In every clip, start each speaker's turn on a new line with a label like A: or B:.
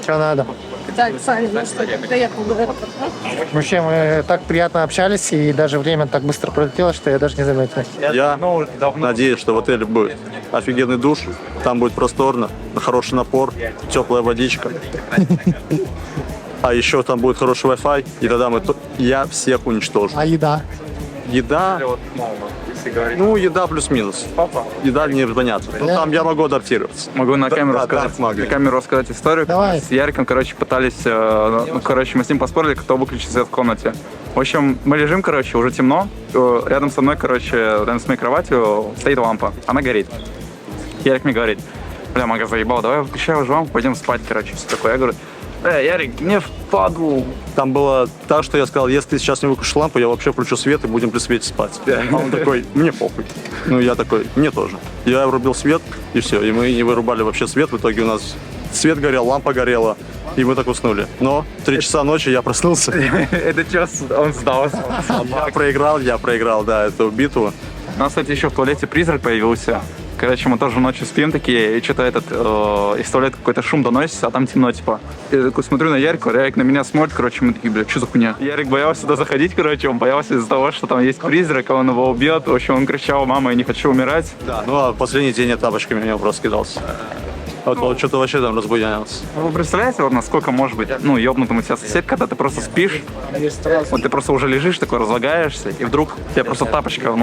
A: Что надо?
B: Так, Саня, ну что, доехал до аэропорта.
A: Вообще, мы так приятно общались, и даже время так быстро пролетело, что я даже не заметил.
C: Я надеюсь, что в отеле будет офигенный душ, там будет просторно, хороший напор, теплая водичка. А еще там будет хороший Wi-Fi, и тогда я всех уничтожу.
A: А еда?
C: Еда, ну, еда плюс-минус. Еда непонятно. Ну, там я могу адаптироваться.
D: Могу на камеру,
C: Да,
D: сказать,
C: да,
D: на камеру рассказать историю.
A: Давай.
D: С Яриком, пытались, мы с ним поспорили, кто выключит свет в комнате. В общем, мы лежим, уже темно. Рядом со мной, рядом с моей кроватью стоит лампа. Она горит. Ярик мне говорит: бля, Мага заебал, давай выключай уже лампу, пойдем спать, все такое. Я говорю: Ярик, мне впадлу.
C: Там было так, что я сказал: если ты сейчас не выключишь лампу, я вообще включу свет и будем при свете спать. А он такой: мне похуй. Ну, я такой: мне тоже. Я врубил свет, и все. И мы не вырубали вообще свет. В итоге у нас свет горел, лампа горела, и мы так уснули. Но в 3 часа ночи я проснулся.
D: Это час он сдался.
C: Я проиграл, да, эту битву.
D: У нас, кстати, еще в туалете призрак появился. Мы тоже ночью спим такие, и что-то из туалета какой-то шум доносится, а там темно, Я такой смотрю на Ярика, Ярик на меня смотрит, мы такие: бля, что за хуйня? Ярик боялся туда заходить, он боялся из-за того, что там есть призрак, он его убьет. В общем, он кричал: мама, я не хочу умирать.
C: Да, ну а последний день я тапочками на него просто кидался. Вот что-то вообще там разбудянился.
D: Вы представляете, насколько может быть, ёбнутым у тебя сосед, когда ты просто спишь, ты просто уже лежишь, такой разлагаешься, и вдруг тебе просто тапочка,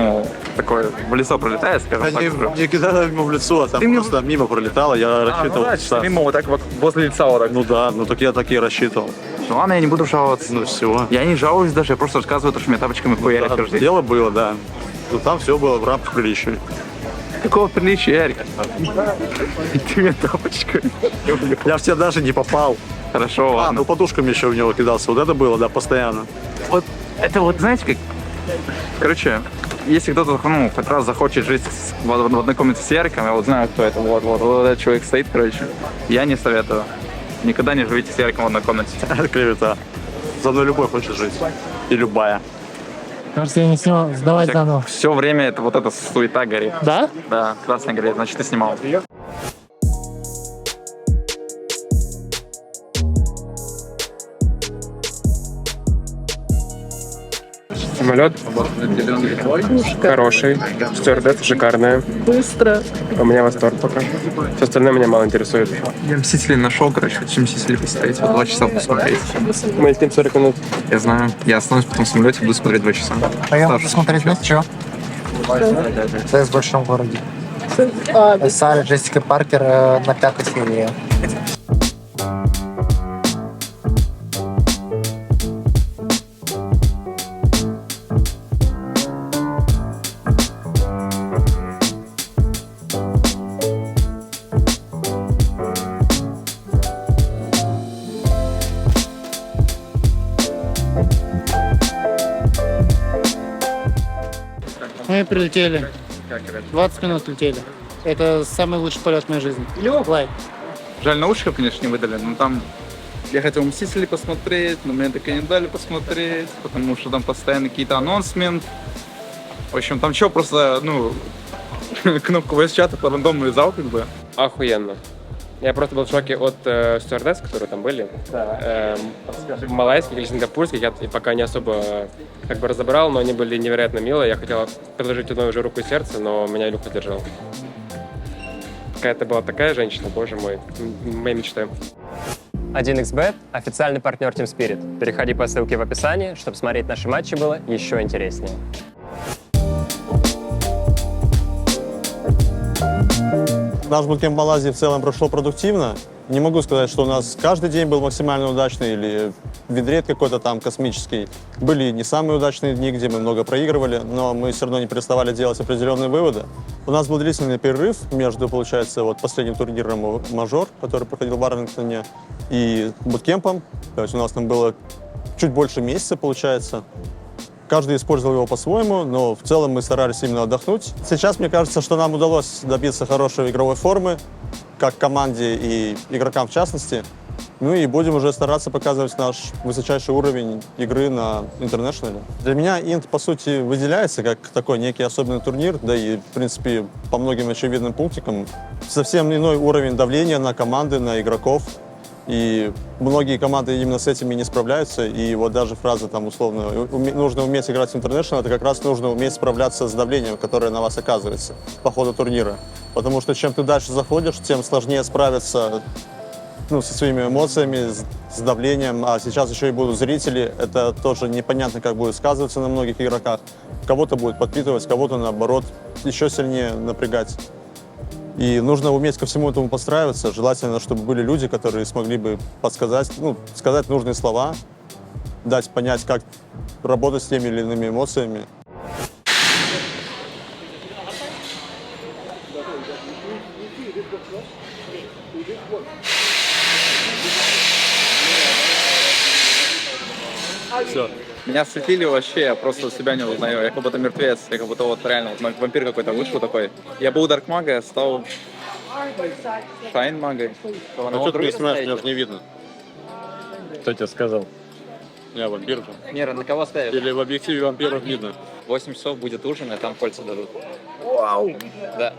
D: такое в лицо пролетает, скажем так.
C: Не кидала ему в лицо, а там просто мимо пролетала, я рассчитывал.
D: Мимо вот так вот возле лица вот так.
C: Ну да, так я так и рассчитывал.
D: Ну ладно, я не буду жаловаться.
C: Ну все.
D: Я не жалуюсь даже, я просто рассказываю, что меня тапочками хуярят каждый день.
C: Дело было, да. Но там все было в рамках приличия.
D: Какого приличия, Ярик? Ты мне тапочками.
C: Я в тебя даже не попал.
D: Хорошо, ладно.
C: Подушками еще в него кидался. Вот это было, да, постоянно.
D: Вот это знаете, как... если кто-то, хоть раз захочет жить в одной комнате с Яриком, я знаю, кто это. Вот этот человек стоит, я не советую. Никогда не живите с Яриком в одной комнате.
C: Клевета. За мной любой хочет жить. И любая.
A: Кажется, я не снимал. Сдавать заново.
D: Все время эта суета горит.
A: Да?
D: Да, красная горит, значит, ты снимал.
E: Самолет хороший, стюардесса шикарная.
B: Быстро.
E: У меня восторг пока. Все остальное меня мало интересует.
D: Я Мстителей нашел, хочу Мстителей посмотреть, 2 часа посмотреть.
E: Мы летим 40 минут.
D: Я знаю, я останусь потом в самолете, буду смотреть 2 часа.
A: Пойдем посмотреть, знаете, что? Секс в большом городе. Сара Джессика Паркер на 5-й серии. Мы прилетели. 20 минут летели. Это самый лучший полет в моей жизни. Лайк.
D: Жаль, наушников, конечно, не выдали, но там... Я хотел Мстителей посмотреть, но мне так и не дали посмотреть, потому что там постоянно какие-то анонсменты. В общем, там что, просто, кнопку voice-чата по рандому вязал,
E: Охуенно. Я просто был в шоке от стюардесс, которые там были. Малайских или сингапурских я пока не особо разобрал, но они были невероятно милые. Я хотел предложить одной уже руку и сердце, но меня Илюха держал. Какая-то была такая женщина, боже мой, моя мечта.
F: 1xBet – официальный партнер Team Spirit. Переходи по ссылке в описании, чтобы смотреть наши матчи было еще интереснее.
C: Наш буткемп в Малайзии в целом прошло продуктивно. Не могу сказать, что у нас каждый день был максимально удачный или винрейт какой-то там космический. Были не самые удачные дни, где мы много проигрывали, но мы все равно не переставали делать определенные выводы. У нас был длительный перерыв между, получается, последним турниром «Мажор», который проходил в Арлингтоне, и буткемпом. То есть у нас там было чуть больше месяца, получается. Каждый использовал его по-своему, но в целом мы старались именно отдохнуть. Сейчас мне кажется, что нам удалось добиться хорошей игровой формы, как команде и игрокам в частности. Ну и будем уже стараться показывать наш высочайший уровень игры на интернешнале. Для меня Инт, по сути, выделяется как такой некий особенный турнир, да и, в принципе, по многим очевидным пунктикам. Совсем иной уровень давления на команды, на игроков. И многие команды именно с этими не справляются. И вот даже фраза там условно «нужно уметь играть в International» — это как раз нужно уметь справляться с давлением, которое на вас оказывается по ходу турнира. Потому что чем ты дальше заходишь, тем сложнее справиться со своими эмоциями, с давлением. А сейчас еще и будут зрители. Это тоже непонятно, как будет сказываться на многих игроках. Кого-то будет подпитывать, кого-то, наоборот, еще сильнее напрягать. И нужно уметь ко всему этому подстраиваться. Желательно, чтобы были люди, которые смогли бы подсказать, сказать нужные слова, дать понять, как работать с теми или иными эмоциями.
D: Все. Меня светили вообще, я просто себя не узнаю. Я как будто мертвец, я как будто вот реально вот вампир какой-то вышел такой. Я был Дарк Мага, я стал Шайн Магой.
C: А что ты не снимаешь, меня же не видно.
F: Кто тебе сказал?
C: Я вампир же.
D: Нера, на кого ставишь?
C: Или в объективе вампиров видно.
D: 8 часов будет ужин, и там кольца дадут. Вау! Да.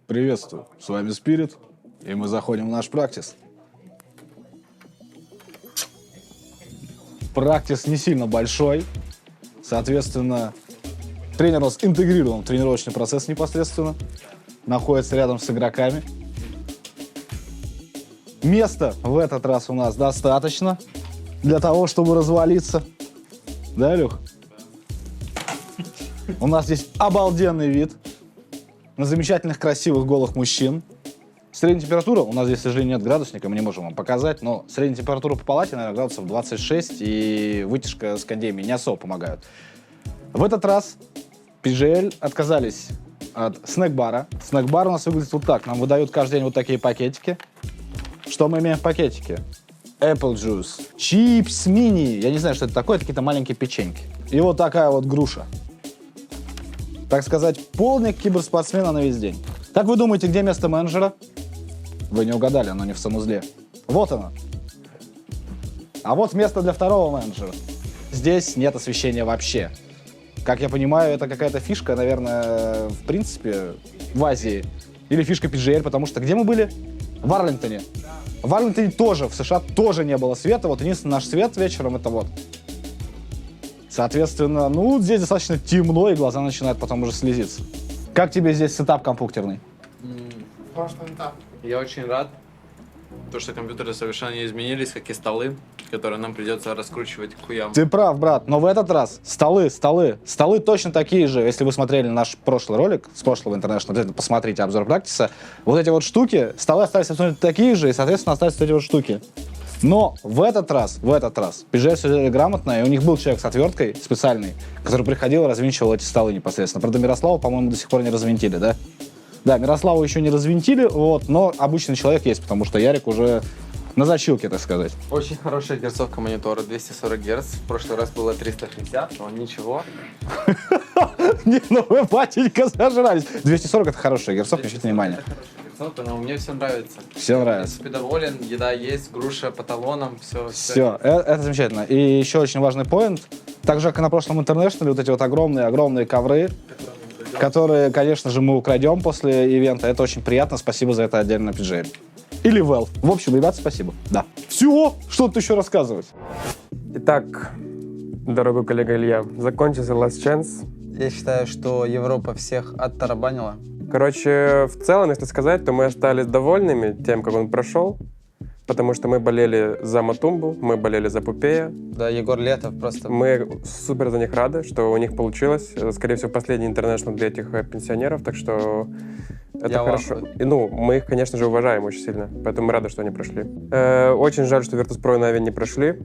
G: Приветствую, с вами Spirit, и мы заходим в наш практис. Практис не сильно большой, соответственно, тренер у нас интегрирован в тренировочный процесс непосредственно, находится рядом с игроками. Места в этот раз у нас достаточно для того, чтобы развалиться. Да, Илюх? У нас здесь обалденный вид на замечательных, красивых, голых мужчин. Средняя температура, у нас здесь, к сожалению, нет градусника, мы не можем вам показать, но средняя температура по палате, наверное, градусов 26, и вытяжка с кондеями не особо помогают. В этот раз PGL отказались от снэк-бара. Снэк-бар у нас выглядит вот так. Нам выдают каждый день вот такие пакетики. Что мы имеем в пакетике? Apple juice, чипс мини, я не знаю, что это такое, это какие-то маленькие печеньки. И вот такая вот груша. Так сказать, полник киберспортсмена на весь день. Как вы думаете, где место менеджера? Вы не угадали, оно не в санузле. Вот оно. А вот место для второго менеджера. Здесь нет освещения вообще. Как я понимаю, это какая-то фишка, наверное, в принципе, в Азии. Или фишка PGL, потому что где мы были? В Арлингтоне. В Арлингтоне тоже, в США тоже не было света. Вот единственный наш свет вечером это вот. Соответственно, здесь достаточно темно, и глаза начинают потом уже слезиться. Как тебе здесь сетап компьютерный?
H: Я очень рад, что компьютеры совершенно не изменились, как и столы, которые нам придется раскручивать к хуям.
G: Ты прав, брат, но в этот раз столы точно такие же. Если вы смотрели наш прошлый ролик с прошлого International, обязательно посмотрите обзор практиса. Вот эти вот штуки, столы остались абсолютно такие же, и, соответственно, остались вот эти вот штуки. Но в этот раз PGL все делали грамотно, и у них был человек с отверткой специальный, который приходил и развинчивал эти столы непосредственно. Правда, Мирослава, по-моему, до сих пор не развинтили, да? Да, Мирославу еще не развинтили, но обычный человек есть, потому что Ярик уже на зачилке, так сказать.
H: Очень хорошая герцовка монитора, 240 Гц. В прошлый раз было 360, но ничего.
G: Не, вы, батенька, зажрались. 240 — это хорошая герцовка, обращайте внимание.
H: Но мне все нравится.
G: Все нравится.
H: В принципе, доволен, еда есть, груша по талонам, все.
G: Все, это замечательно. И еще очень важный поинт. Так же, как и на прошлом International, вот эти вот огромные ковры, которые, конечно же, мы украдем после ивента. Это очень приятно. Спасибо за это отдельно PGL. Или Valve. В общем, ребят, спасибо. Да. Все, что тут еще рассказывать?
E: Итак, дорогой коллега Илья, закончился Last Chance.
I: Я считаю, что Европа всех оттарабанила.
E: Короче, в целом, если сказать, то мы остались довольными тем, как он прошел, потому что мы болели за Матумбу, мы болели за Пупея.
I: Да, Егор Летов просто...
E: Мы супер за них рады, что у них получилось. Скорее всего, последний интернешнл для этих пенсионеров, так что это
I: Я
E: хорошо. И, мы их, конечно же, уважаем очень сильно, поэтому мы рады, что они прошли. Очень жаль, что Virtus.pro и Na'Vi не прошли.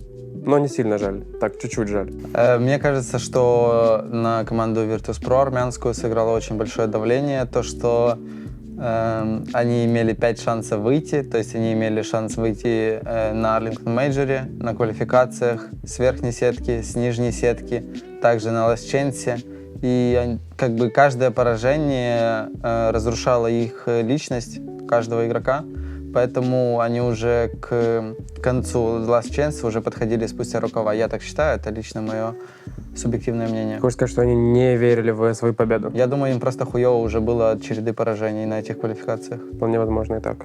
E: но не сильно жаль. Так, чуть-чуть жаль.
I: Мне кажется, что на команду Virtus.pro армянскую сыграло очень большое давление. То, что они имели 5 шансов выйти, то есть они имели шанс выйти на Arlington Major, на квалификациях с верхней сетки, с нижней сетки, также на Last Chance. И как бы каждое поражение разрушало их личность, каждого игрока. Поэтому они уже к концу Last Chance уже подходили спустя рукава. Я так считаю, это лично мое субъективное мнение.
E: Хочешь сказать, что они не верили в свою победу?
I: Я думаю, им просто хуёво уже было от череды поражений на этих квалификациях.
E: Вполне возможно и так.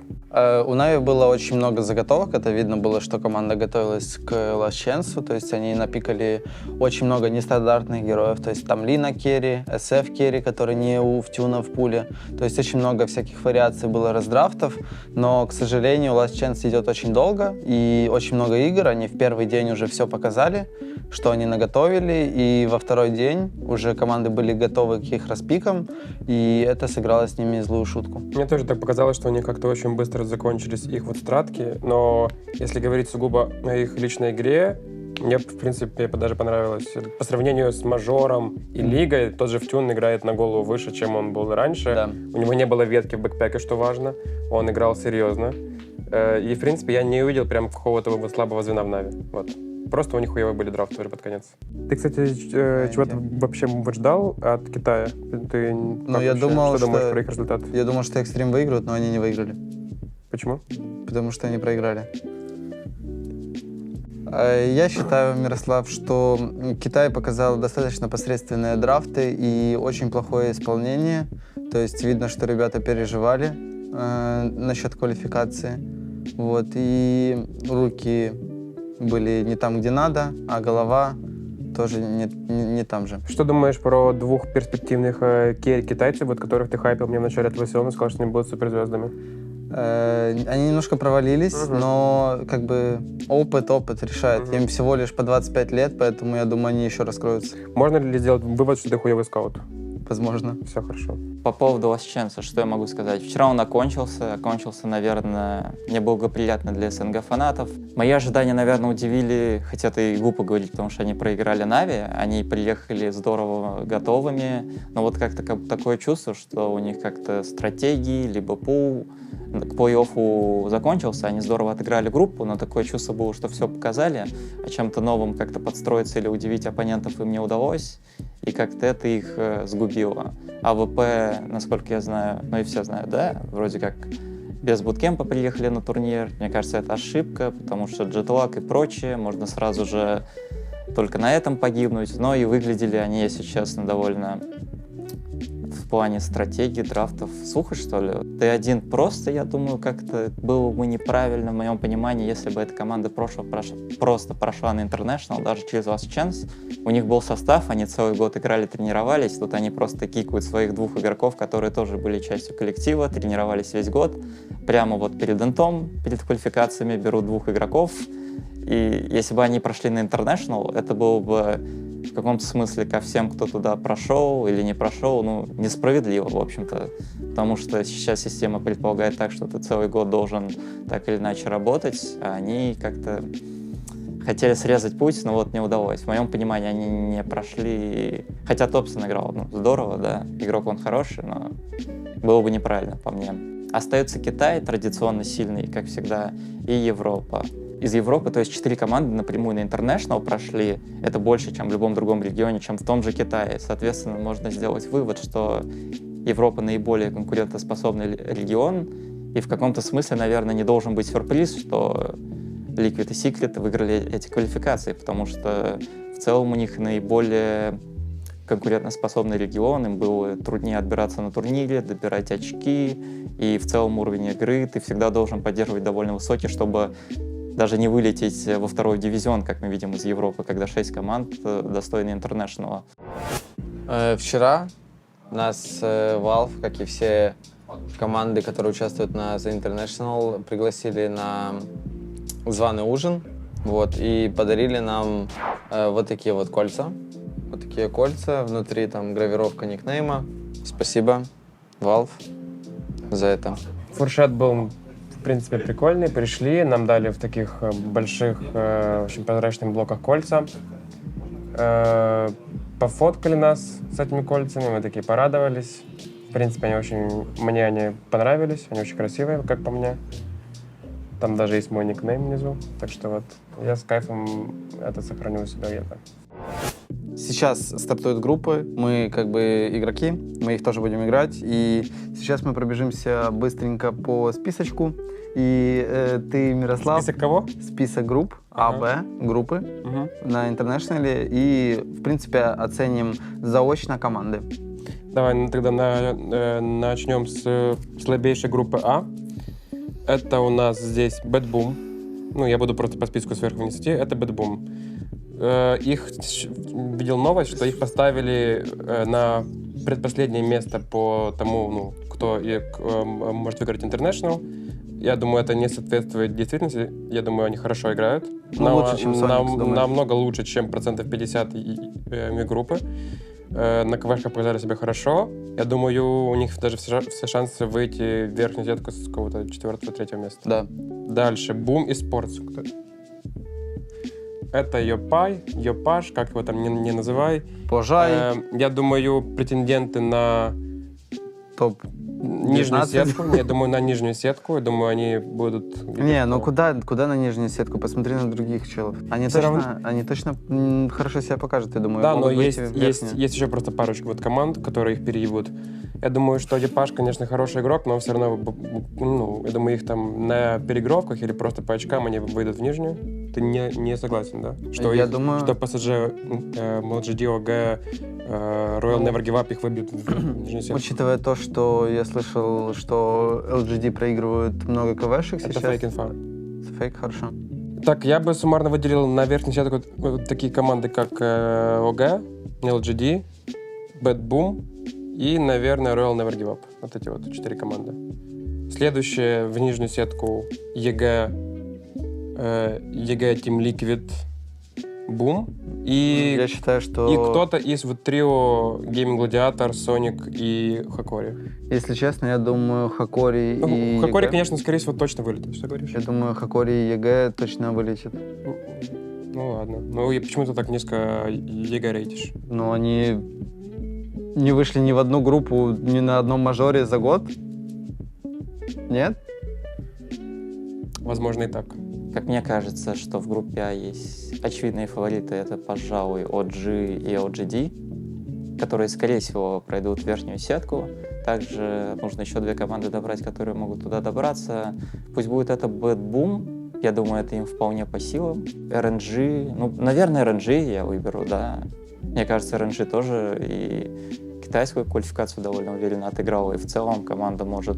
I: У Нави было очень много заготовок. Это видно было, что команда готовилась к Last Chance. То есть они напикали очень много нестандартных героев. То есть там Лина керри, SF керри, который не у Втюна в пуле. То есть очень много всяких вариаций было раздрафтов. Но, к сожалению, Last Chance идет очень долго. И очень много игр. Они в первый день уже все показали, что они наготовили. И во второй день уже команды были готовы к их распикам. И это сыграло с ними злую шутку.
E: Мне тоже так показалось, что они как-то очень быстро закончились их вот стратки, но если говорить сугубо о их личной игре, мне, в принципе, даже понравилось. По сравнению с Мажором и Лигой, тот же Втюн играет на голову выше, чем он был раньше.
I: Да.
E: У него не было ветки в бэкпэке, что важно. Он играл серьезно. И, в принципе, я не увидел прям какого-то вот слабого звена в Нави. Вот. Просто у них хуевые были драфты уже под конец. Ты, кстати, чего-то вообще ждал от Китая? Ты
I: я думал,
E: что думаешь про их результат?
I: Я думал, что Экстрим выиграют, но они не выиграли.
E: Почему?
I: Потому что они проиграли. Я считаю, Мирослав, что Китай показал достаточно посредственные драфты и очень плохое исполнение. То есть видно, что ребята переживали насчет квалификации. Вот. И руки были не там, где надо, а голова тоже не там же.
E: Что думаешь про двух перспективных китайцев, вот которых ты хайпил мне в начале этого сезона, сказал, что они будут суперзвездами?
I: Они немножко провалились, но как бы опыт решает. Им всего лишь по 25 лет, поэтому я думаю, они еще раскроются.
E: Можно ли сделать вывод, что ты хуевый скаут?
I: Возможно.
E: Все хорошо.
J: По поводу Last Chance, что я могу сказать? Вчера он окончился, наверное, неблагоприятно для СНГ фанатов. Мои ожидания, наверное, удивили, хотя это и глупо говорить, потому что они проиграли Нави, они приехали здорово готовыми, но вот как-то такое чувство, что у них как-то стратегии, либо пул к плей-оффу закончился, они здорово отыграли группу, но такое чувство было, что все показали, а чем-то новым как-то подстроиться или удивить оппонентов им не удалось, и как-то это их сгубило. АВП, насколько я знаю, ну и все знают, да, вроде как без буткемпа приехали на турнир. Мне кажется, это ошибка, потому что джетлаг и прочее, можно сразу же только на этом погибнуть. Но и выглядели они, если честно, довольно в плане стратегии, драфтов сухо, что ли. Т1 просто, я думаю, как-то было бы неправильно в моем понимании, если бы эта команда просто прошла на International, даже через Last Chance. У них был состав, они целый год играли, тренировались, тут они просто кикают своих двух игроков, которые тоже были частью коллектива, тренировались весь год. Прямо вот перед интом, перед квалификациями берут двух игроков, и если бы они прошли на International, это было бы в каком-то смысле ко всем, кто туда прошел или не прошел, ну, несправедливо, в общем-то, потому что сейчас система предполагает так, что ты целый год должен так или иначе работать, а они как-то хотели срезать путь, но вот не удалось. В моем понимании они не прошли, хотя Топсон играл, ну, здорово, да, игрок он хороший, но было бы неправильно, по мне. Остается Китай, традиционно сильный, как всегда, и Европа. Из Европы, то есть 4 команды напрямую на International прошли. Это больше, чем в любом другом регионе, чем в том же Китае. Соответственно, можно сделать вывод, что Европа наиболее конкурентоспособный регион. И в каком-то смысле, наверное, не должен быть сюрприз, что Liquid и Secret выиграли эти квалификации, потому что в целом у них наиболее конкурентоспособный регион, им было труднее отбираться на турнире, добирать очки, и в целом уровень игры ты всегда должен поддерживать довольно высокий, чтобы даже не вылететь во второй дивизион, как мы видим из Европы, когда 6 команд достойны International.
I: Вчера нас Valve, как и все команды, которые участвуют на The International, пригласили на званый ужин, вот, и подарили нам вот такие вот кольца. Вот такие кольца, внутри там гравировка никнейма. Спасибо, Valve, за это.
E: Фуршет был принципе, прикольные. Пришли, нам дали в таких больших, очень прозрачных блоках кольца. Пофоткали нас с этими кольцами, мы такие порадовались. В принципе, мне они понравились, они очень красивые, как по мне. Там даже есть мой никнейм внизу, так что вот я с кайфом это сохраню у себя где-то.
I: Сейчас стартуют группы, мы как бы игроки, мы их тоже будем играть. И сейчас мы пробежимся быстренько по списочку. И ты, Мирослав...
E: Список кого?
I: Список групп, А, Б, группы на Интернешнале. И, в принципе, оценим заочно команды.
E: Давай тогда начнем с слабейшей группы А. Это у нас здесь Bad Boom. Ну, я буду просто по списку сверху вниз идти. Это Bad Boom. Их видел новость, что их поставили на предпоследнее место по тому, ну, кто может выиграть International. Я думаю, это не соответствует действительности. Я думаю, они хорошо играют.
I: Лучше, чем Sonics,
E: намного лучше, чем 50% группы. На КВшках показали себя хорошо. Я думаю, у них даже все шансы выйти в верхнюю сетку с какого-то 4-3 места.
I: Да.
E: Дальше. Boom и Sports. Это Йопаш, как его там не называй.
I: Пожай.
E: Я думаю, претенденты на
I: Топ.
E: нижнюю сетку. Я думаю, на нижнюю сетку. Я думаю, они будут...
I: Не, ну куда на нижнюю сетку? Посмотри на других челов. Они точно хорошо себя покажут, я думаю.
E: Да, но есть еще просто парочка вот команд, которые их переебут. Я думаю, что Депаш, конечно, хороший игрок, но все равно, ну, я думаю, их там на переигровках или просто по очкам они выйдут в нижнюю. Ты не согласен, да? Что
I: я думаю...
E: Что PSG, MLGD, OG, Royal Never Give Up их выбьют в нижнюю сетку.
I: Учитывая то, что я слышал, что LGD проигрывают много КВшек сейчас.
E: Это фейк-инфа.
I: Фейк, хорошо.
E: Так, я бы суммарно выделил на верхнюю сетку вот такие команды, как OG, LGD, Bad Boom и, наверное, Royal Never Give Up. Вот эти вот 4 команды. Следующее в нижнюю сетку EG Team Liquid, Boom. И,
I: я считаю, что...
E: И кто-то из вот трио Gaming Gladiator, Sonic и Хакори.
I: Если честно, я думаю, Хакори и
E: Хакори,
I: EG...
E: конечно, скорее всего, точно вылетит. Что говоришь?
I: Я думаю, Хакори и EG точно вылетят.
E: Ну ладно. Ну и почему ты так низко EG рейтишь?
I: Ну, они не вышли ни в одну группу, ни на одном мажоре за год. Нет?
E: Возможно, и так.
J: Как мне кажется, что в группе А есть очевидные фавориты. Это, пожалуй, OG и LGD, которые, скорее всего, пройдут в верхнюю сетку. Также нужно еще 2 команды добрать, которые могут туда добраться. Пусть будет это Bad Boom. Я думаю, это им вполне по силам. RNG, ну, наверное, RNG я выберу, да. Мне кажется, RNG тоже и китайскую квалификацию довольно уверенно отыграла. И в целом команда может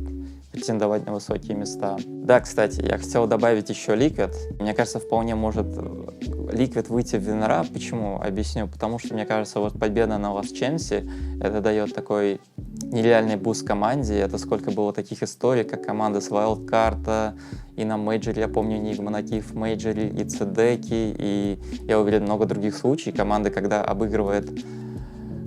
J: претендовать на высокие места. Да, кстати, я хотел добавить еще Liquid. Мне кажется, вполне может Liquid выйти в Винера. Почему? Объясню. Потому что, мне кажется, вот победа на Last Chance это дает такой нереальный буст команде. Это сколько было таких историй, как команда с Wildcard, и на мейджоре, я помню, Enigma на Киев мейджоре, и Цедеки, и я уверен, много других случаев. Команда, когда выигрывает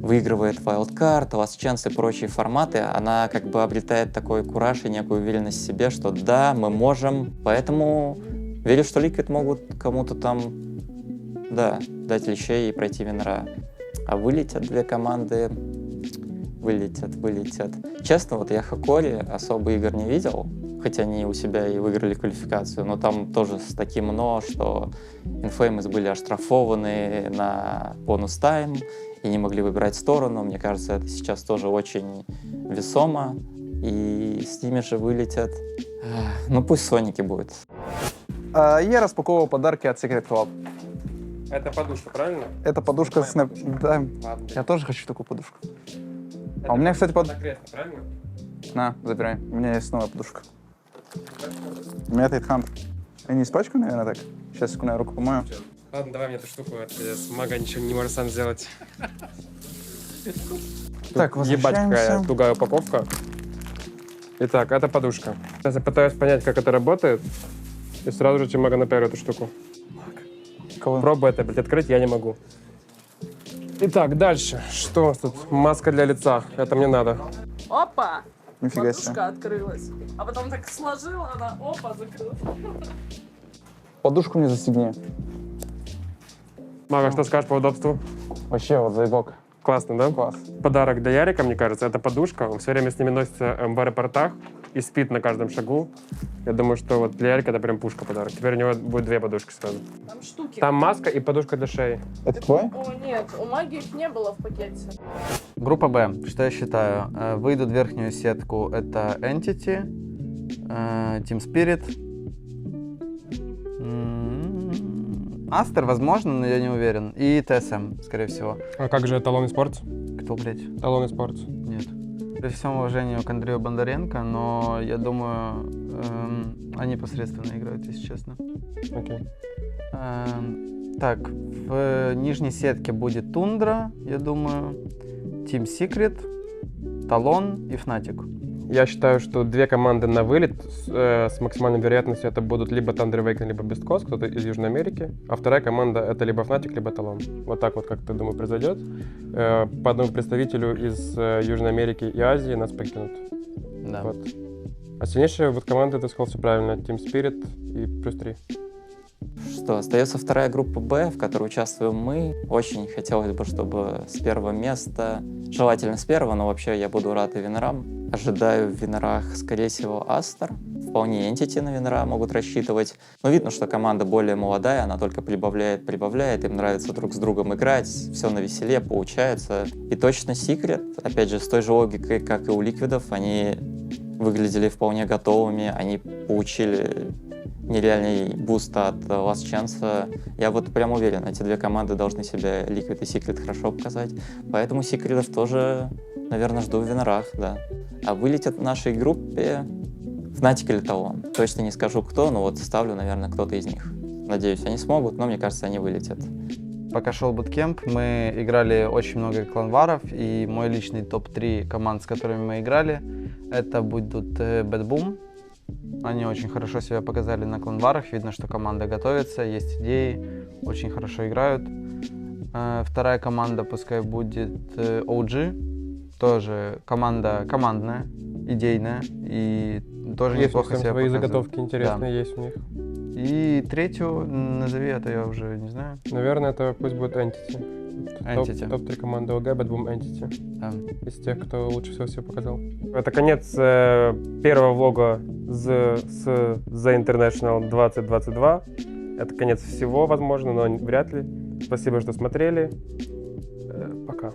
J: Wildcard, Last Chance и прочие форматы, она как бы обретает такой кураж и некую уверенность в себе, что да, мы можем. Поэтому верю, что Liquid могут кому-то там, да, дать лещей и пройти Винера. А вылетят 2 команды, вылетят. Честно, вот я Хакори особо игр не видел, хотя они у себя и выиграли квалификацию, но там тоже с таким «но», что Infamous были оштрафованы на бонус-тайм и не могли выбирать сторону. Мне кажется, это сейчас тоже очень весомо, и с ними же вылетят. Ну, пусть Соники будет.
K: Я распаковывал подарки от Secret Club.
E: Это подушка, правильно?
K: Это подушка с... Да,
E: Ладно.
K: я тоже хочу такую подушку.
E: Это
K: у меня, кстати,
E: кресло, правильно?
K: На, забирай. У меня есть новая подушка. У меня Tate Hunter. Я не испачкаю, наверное, так? Сейчас, секунду, я руку помою.
E: Ладно, давай мне эту штуку, это с мага ничего не может сам сделать.
K: Так,
E: ебать, какая тугая упаковка. Итак, это подушка. Сейчас я пытаюсь понять, как это работает, и сразу же Тимага напялю эту штуку. Пробуй это, блядь, открыть я не могу. Итак, дальше. Что у нас тут? Маска для лица. Это мне надо.
B: Опа!
K: Нифига себе.
B: Подушка открылась. А потом так сложила, она опа, закрылась.
K: Подушку мне застегни.
E: Мага, что скажешь по удобству?
K: Вообще, вот заебок.
E: Классно, да?
K: Класс.
E: Подарок для Ярика, мне кажется, это подушка. Он все время с ними носится в аэропортах и спит на каждом шагу. Я думаю, что вот для Ярика это прям пушка подарок. Теперь у него будет 2 подушки сразу.
B: Там штуки.
E: Там маска и подушка для шеи.
K: Это твой?
B: О, нет, у Маги их не было в пакете.
I: Группа Б, что я считаю? Выйдут в верхнюю сетку, это Entity, Team Spirit, Астер, возможно, но я не уверен, и ТСМ, скорее всего.
E: А как же Талон и Спортс?
I: Кто, блядь?
E: Талон и Спортс.
I: Нет. При всем уважении к Андрею Бондаренко, но я думаю, они посредственно играют, если честно.
E: Окей.
I: Так, в нижней сетке будет Тундра, я думаю, Team Secret, Талон и Fnatic.
E: Я считаю, что 2 команды на вылет с максимальной вероятностью это будут либо Thunder Awakening, либо Best Coast, кто-то из Южной Америки. А вторая команда это либо Fnatic, либо Талон. Вот так вот, как ты, думаю, произойдет. По одному представителю из Южной Америки и Азии нас покинут.
I: Да.
E: Вот. А сильнейшая вот команда, ты сказал все правильно, Team Spirit и плюс 3.
J: Что, остается вторая группа Б, в которой участвуем мы. Очень хотелось бы, чтобы с 1-го места, желательно с 1-го, но вообще я буду рад и Винерам. Ожидаю в Винерах, скорее всего, Астер. Вполне Entity на Винера могут рассчитывать. Но видно, что команда более молодая, она только прибавляет, им нравится друг с другом играть, все навеселе, получается. И точно Secret, опять же, с той же логикой, как и у Ликвидов, они выглядели вполне готовыми, они получили нереальный буст от Last Chance. Я вот прям уверен, эти 2 команды должны себя, Liquid и Secret, хорошо показать. Поэтому Секретов тоже, наверное, жду в Винерах, да. А вылетят в нашей группе Fnatic или Талон. Точно не скажу кто, но вот ставлю, наверное, кто-то из них. Надеюсь, они смогут, но мне кажется, они вылетят.
I: Пока шел буткемп, мы играли очень много кланваров, и мой личный топ-3 команд, с которыми мы играли, это будут Bad Boom. Они очень хорошо себя показали на кланварах, видно, что команда готовится, есть идеи, очень хорошо играют. Вторая команда пускай будет OG, тоже команда командная, идейная, и тоже
E: есть
I: неплохо себя
E: свои
I: показывает.
E: заготовки интересные, да. Есть у них.
I: И третью, назови, это я уже не знаю.
E: Наверное, это пусть будет Entity. Топ-3 команды ОГ, Bad Boom, Entity.
I: Да.
E: Из тех, кто лучше всего себя показал. Это конец первого влога с The International 2022. Это конец всего, возможно, но вряд ли. Спасибо, что смотрели. Пока.